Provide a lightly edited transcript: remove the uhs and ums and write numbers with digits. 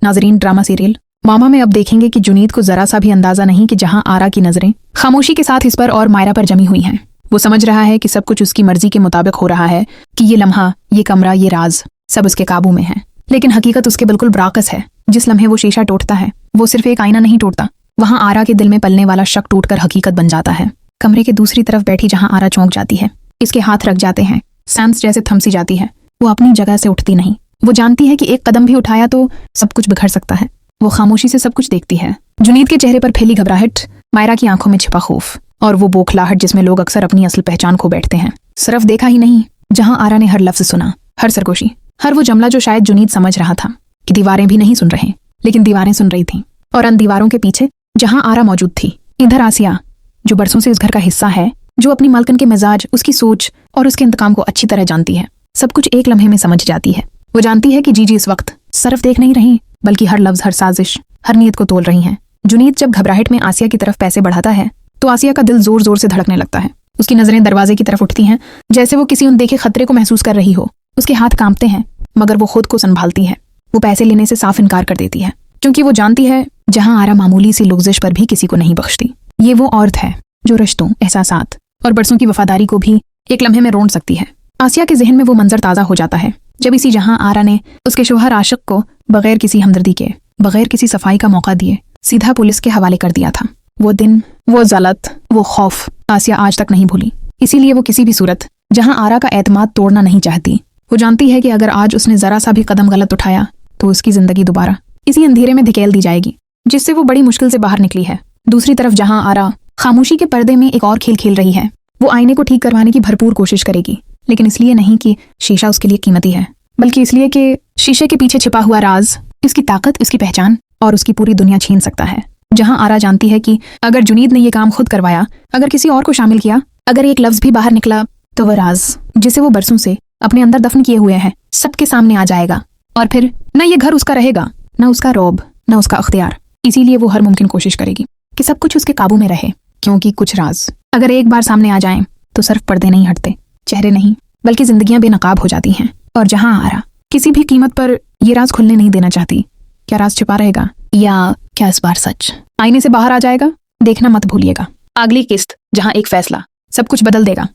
नाजरीन, drama serial मामा में अब देखेंगे कि जुनीद को जरा सा भी अंदाजा नहीं कि जहां आरा की नजरें खामोशी के साथ इस पर और मायरा पर जमी हुई हैं। वो समझ रहा है कि सब कुछ उसकी मर्जी के मुताबिक हो रहा है, कि ये लम्हा, ये कमरा, ये राज सब उसके काबू में है। लेकिन हकीकत उसके बिल्कुल बराकस है। जिस लम्हे वो शीशा टूटता है, वो सिर्फ एक आईना नहीं टूटता, वहां आरा के दिल में पलने वाला शक टूटकर हकीकत बन जाता है। कमरे के दूसरी तरफ बैठी जहां आरा चौंक जाती है, इसके हाथ रख जाते हैं, सांस जैसे थमसी जाती है। वो अपनी जगह से उठती नहीं। वो जानती है कि एक कदम भी उठाया तो सब कुछ बिखर सकता है। वो खामोशी से सब कुछ देखती है। जुनीद के चेहरे पर फैली घबराहट, मायरा की आंखों में छिपा खौफ, और वो बोखलाहट जिसमें लोग अक्सर अपनी असल पहचान खो बैठते हैं। सिर्फ देखा ही नहीं, जहां आरा ने हर लफ्ज सुना, हर सरगोशी, हर वो जुमला जो शायद जुनीद समझ रहा था कि दीवारें भी नहीं सुन रहे, लेकिन दीवारें सुन रही थीं। और उन दीवारों के पीछे जहां आरा मौजूद थी, इधर आसिया, जो बरसों से इस घर का हिस्सा है, जो अपनी मालकन के मिजाज, उसकी सोच और उसके इंतकाम को अच्छी तरह जानती है। सब कुछ एक लम्हे में समझ जाती है। वो जानती है कि जीजी इस वक्त सिर्फ देख नहीं रही, बल्कि हर लफ्ज, हर साजिश, हर नीयत को तोल रही हैं। जुनीद जब घबराहट में आसिया की तरफ पैसे बढ़ाता है, तो आसिया का दिल जोर जोर से धड़कने लगता है। उसकी नजरें दरवाजे की तरफ उठती हैं, जैसे वो किसी अनदेखे खतरे को महसूस कर रही हो। उसके हाथ कांपते हैं, मगर वो खुद को संभालती है। वो पैसे लेने से साफ इनकार कर देती है, क्योंकि वो जानती है जहां आरा मामूली सी लुग़ज़िश पर भी किसी को नहीं बख्शती। ये वो औरत है जो रिश्तों, एहसासात और बरसों की वफादारी को भी एक लम्हे में रोंद सकती है। आसिया के जहन में वो मंजर ताज़ा हो जाता है जब इसी जहां आरा ने उसके शोहर आशिक को बगैर किसी हमदर्दी के, बगैर किसी सफाई का मौका दिए सीधा पुलिस के हवाले कर दिया था। वो दिन, वो ज़लत, वो खौफ आसिया आज तक नहीं भूली। इसीलिए वो किसी भी सूरत जहां आरा का एतमाद तोड़ना नहीं चाहती। वो जानती है कि अगर आज उसने जरा सा भी कदम गलत उठाया तो उसकी जिंदगी दोबारा इसी अंधेरे में धकेल दी जाएगी, जिससे वो बड़ी मुश्किल से बाहर निकली है। दूसरी तरफ जहां आरा खामोशी के पर्दे में एक और खेल खेल रही है। वो आईने को ठीक करवाने की भरपूर कोशिश करेगी, लेकिन इसलिए नहीं कि शीशा उसके लिए कीमती है, बल्कि इसलिए कि शीशे के पीछे छिपा हुआ राज उसकी ताकत, उसकी पहचान और उसकी पूरी दुनिया छीन सकता है। जहां आरा जानती है कि अगर जुनीद ने ये काम खुद करवाया, अगर किसी और को शामिल किया, अगर एक लफ्ज भी बाहर निकला, तो वह राज जिसे वो बरसों से अपने अंदर दफन किए हुए है, सबके सामने आ जाएगा। और फिर न ये घर उसका रहेगा, न उसका रौब, न उसका अख्तियार। इसीलिए वो हर मुमकिन कोशिश करेगी कि सब कुछ उसके काबू में रहे, क्योंकि कुछ राज अगर एक बार सामने आ जाएं, तो सिर्फ पर्दे नहीं हटते, चेहरे नहीं, बल्कि जिंदगियां बेनकाब हो जाती हैं। और जहां आरा किसी भी कीमत पर ये राज खुलने नहीं देना चाहती, क्या राज छिपा रहेगा, या क्या इस बार सच आईने से बाहर आ जाएगा? देखना मत भूलिएगा। अगली किस्त, जहां एक फैसला सब कुछ बदल देगा।